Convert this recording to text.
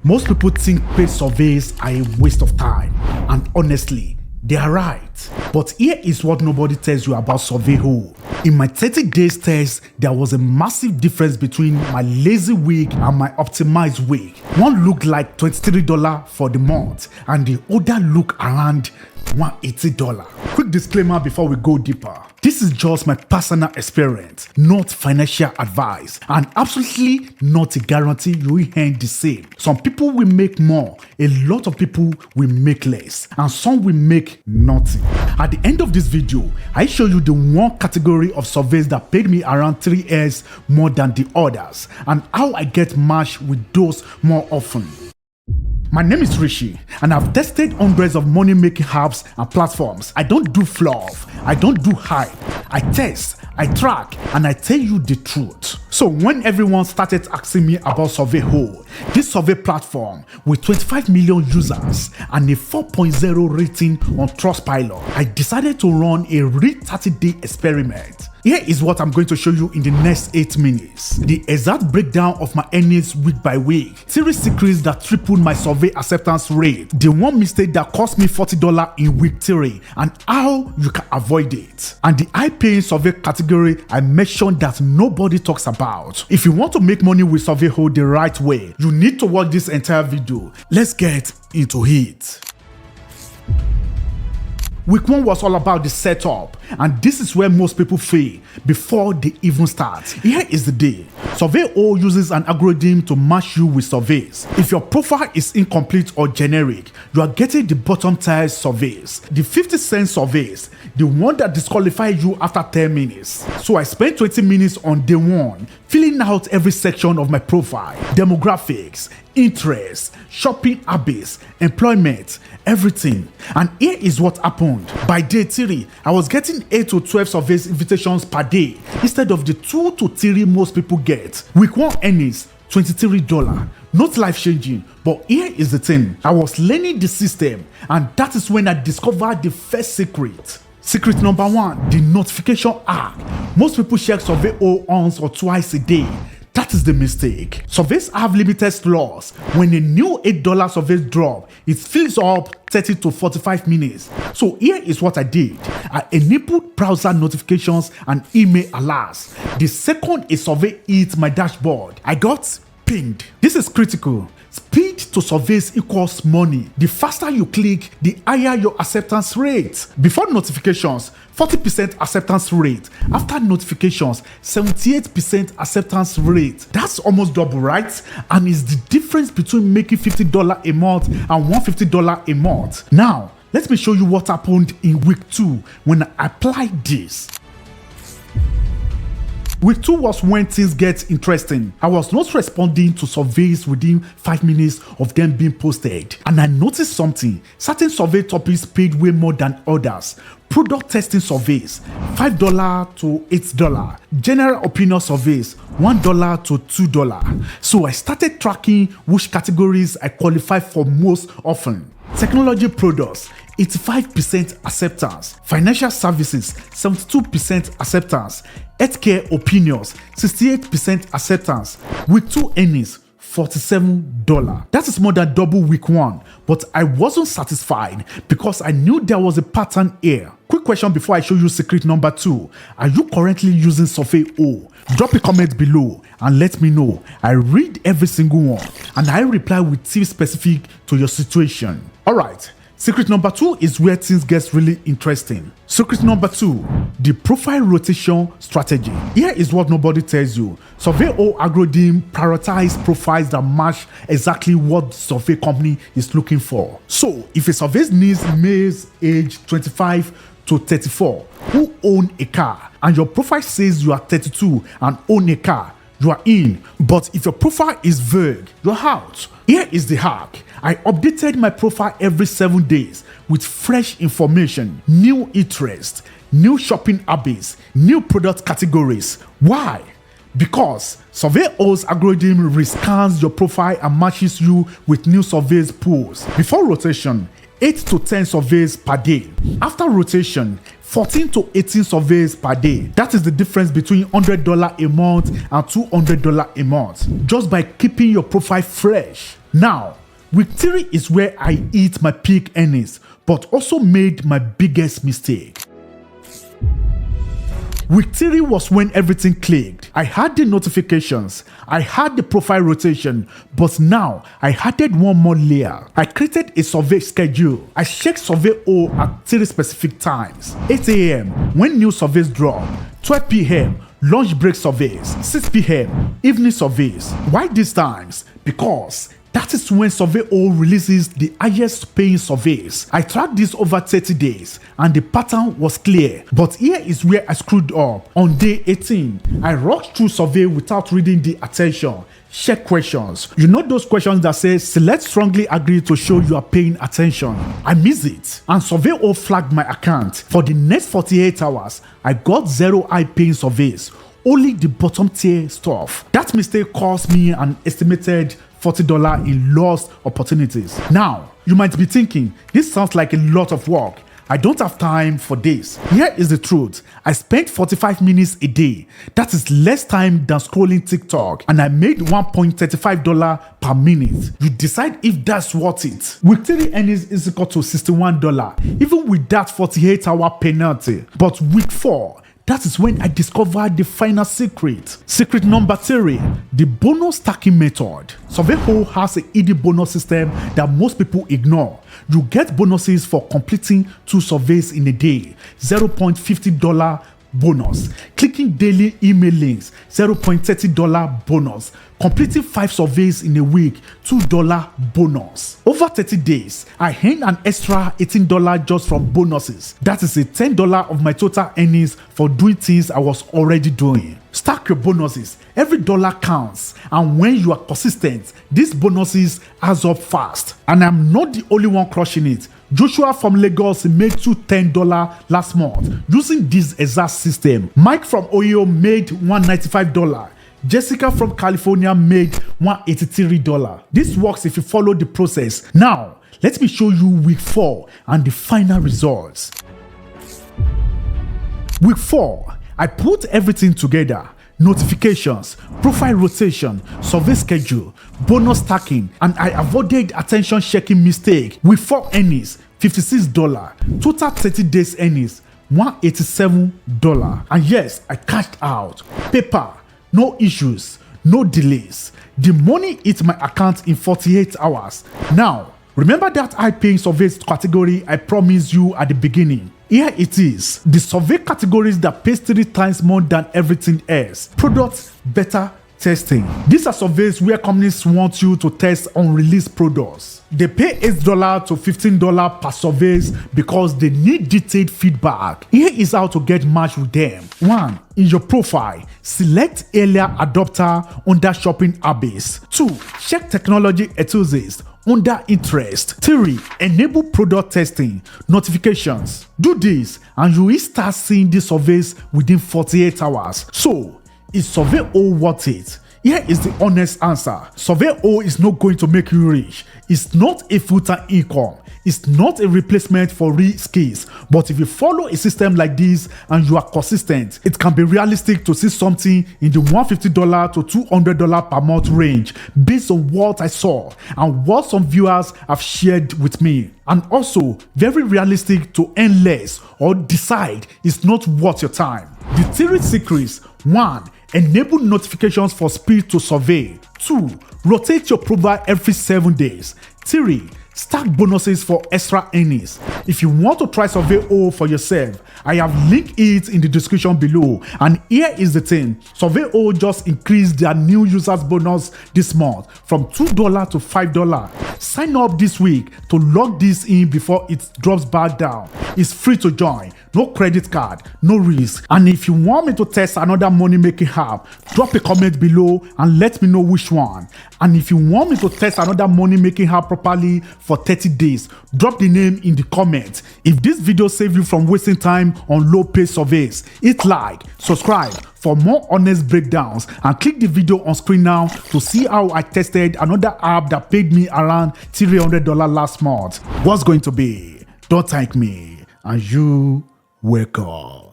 Most people think paid surveys are a waste of time, and honestly, they are right. But here is what nobody tells you about Surveoo. In my 30 days test, there was a massive difference between my lazy week and my optimized week. One looked like $23 for the month, and the other looked around $180. Quick disclaimer before we go deeper. This is just my personal experience, not financial advice, and absolutely not a guarantee you will earn the same. Some people will make more, a lot of people will make less, and some will make nothing. At the end of this video, I show you the one category of surveys that paid me around 3x more than the others, and how I get matched with those more often. My name is Rishi, and I've tested hundreds of money-making apps and platforms. I don't do fluff, I don't do hype. I test, I track, and I tell you the truth. So when everyone started asking me about Surveoo, this survey platform with 25 million users and a 4.0 rating on Trustpilot, I decided to run a real 30-day experiment. Here is what I'm going to show you in the next 8 minutes. The exact breakdown of my earnings week by week, 3 secrets that tripled my survey acceptance rate, the one mistake that cost me $40 in week 3, and how you can avoid it. And the high-paying survey category I mentioned that nobody talks about. If you want to make money with Surveoo the right way, you need to watch this entire video. Let's get into it. Week 1 was all about the setup, and this is where most people fail before they even start. Here is the deal. Surveoo uses an algorithm to match you with surveys. If your profile is incomplete or generic, you are getting the bottom tier surveys, the 50-cent surveys, the one that disqualifies you after 10 minutes. So I spent 20 minutes on day 1 filling out every section of my profile: demographics, interests, shopping habits, employment, everything. And here is what happened. By day 3, I was getting 8 to 12 surveys invitations per day instead of the 2 to 3 most people get. Week 1 earnings, $23. Not life-changing, but here is the thing. I was learning the system, and that is when I discovered the first secret. Secret number 1, the notification hack. Most people check Surveoo once or twice a day. That is the mistake. Surveys have limited slots. When a new $8 survey drop, it fills up 30 to 45 minutes. So here is what I did. I enabled browser notifications and email alerts. The second a survey hits my dashboard, I got pinged. This is critical. Speed to surveys equals money. The faster you click, the higher your acceptance rate. Before notifications, 40% acceptance rate. After notifications, 78% acceptance rate. That's almost double, right? And it's the difference between making $50 a month and $150 a month. Now, let me show you what happened in week 2 when I applied this. Week 2 was when things get interesting. I was not responding to surveys within 5 minutes of them being posted. And I noticed something. Certain survey topics paid way more than others. Product testing surveys, $5 to $8. General opinion surveys, $1 to $2. So I started tracking which categories I qualify for most often. Technology products, 85% acceptance. Financial services, 72% acceptance. Healthcare opinions, 68% acceptance. Week 2 earnings, $47. That is more than double week 1, but I wasn't satisfied because I knew there was a pattern here. Quick question before I show you secret number 2. Are you currently using Surveoo? Drop a comment below and let me know. I read every single one and I reply with tips specific to your situation. Alright. Secret number 2 is where things get really interesting. Secret number 2, the profile rotation strategy. Here is what nobody tells you. Surveoo algorithm prioritize profiles that match exactly what the survey company is looking for. So if a survey needs males aged 25 to 34 who own a car, and your profile says you are 32 and own a car, you are in. But if your profile is vague, you're out. Here is the hack. I updated my profile every 7 days with fresh information, new interests, new shopping habits, new product categories. Why? Because Surveoo's algorithm rescans your profile and matches you with new surveys pools. Before rotation, 8 to 10 surveys per day. After rotation, 14 to 18 surveys per day. That is the difference between $100 a month and $200 a month, just by keeping your profile fresh. Now, week 3 is where I hit my peak earnings, but also made my biggest mistake. Week 3 was when everything clicked. I had the notifications, I had the profile rotation, but now I added one more layer. I created a survey schedule. I checked Surveoo at 3 specific times: 8 a.m. when new surveys drop, 12 p.m. lunch break surveys, 6 p.m. evening surveys. Why these times? Because that is when Surveoo releases the highest paying surveys. I tracked this over 30 days and the pattern was clear. But here is where I screwed up. On day 18, I rushed through survey without reading the attention. Check questions. You know those questions that say select strongly agree to show you are paying attention. I missed it and Surveoo flagged my account. For the next 48 hours, I got 0 high paying surveys. Only the bottom tier stuff. That mistake cost me an estimated $40 in lost opportunities. Now, you might be thinking, this sounds like a lot of work. I don't have time for this. Here is the truth. I spent 45 minutes a day. That is less time than scrolling TikTok, and I made $1.35 per minute. You decide if that's worth it. Week 3 earnings is equal to $61, even with that 48-hour penalty. But week 4, that is when I discovered the final secret. Secret number 3, the bonus stacking method. Surveoo has a hidden bonus system that most people ignore. You get bonuses for completing 2 surveys in a day, $0.50 bonus. Clicking daily email links, $0.30 bonus. Completing 5 surveys in a week, $2 bonus. Over 30 days, I earned an extra $18 just from bonuses. That is a $10 of my total earnings for doing things I was already doing. Stack your bonuses. Every dollar counts, and when you are consistent, these bonuses adds up fast. And I'm not the only one crushing it. Joshua from Lagos made $210 last month using this exact system. Mike from Ohio made $195. Jessica from California made $183. This works if you follow the process. Now, let me show you week 4 and the final results. Week 4, I put everything together. Notifications, profile rotation, survey schedule, bonus stacking, and I avoided attention checking mistake. Week 4 earnings, $56. Total 30 days earnings, $187. And yes, I cashed out. Paper, no issues, no delays. The money hit my account in 48 hours. Now, remember that high-paying surveys category I promised you at the beginning? Here it is. The survey categories that pays 3 times more than everything else. Products, beta testing. These are surveys where companies want you to test unreleased products. They pay $8 to $15 per surveys because they need detailed feedback. Here is how to get matched with them. 1. In your profile, select earlier adopter under shopping habits. 2. Check technology enthusiast under interest. 3. Enable product testing notifications. Do this and you will start seeing these surveys within 48 hours. So, is Surveoo worth it? Here is the honest answer. Surveoo is not going to make you rich. It's not a full-time income. It's not a replacement for real skills. But if you follow a system like this and you are consistent, it can be realistic to see something in the $150 to $200 per month range based on what I saw and what some viewers have shared with me. And also very realistic to earn less or decide it's not worth your time. The 3 secrets: 1. Enable notifications for speed to survey. 2. Rotate your profile every 7 days. 3. Stack bonuses for extra earnings. If you want to try Surveoo for yourself, I have linked it in the description below. And here is the thing. Surveoo just increased their new users bonus this month from $2 to $5. Sign up this week to log this in before it drops back down. It's free to join. No credit card, no risk. And if you want me to test another money making app, drop a comment below and let me know which one. And if you want me to test another money making app properly for 30 days. Drop the name in the comments. If this video saved you from wasting time on low-pay surveys, hit like, subscribe for more honest breakdowns, and click the video on screen now to see how I tested another app that paid me around $300 last month. What's going to be? Don't thank me, and you wake up.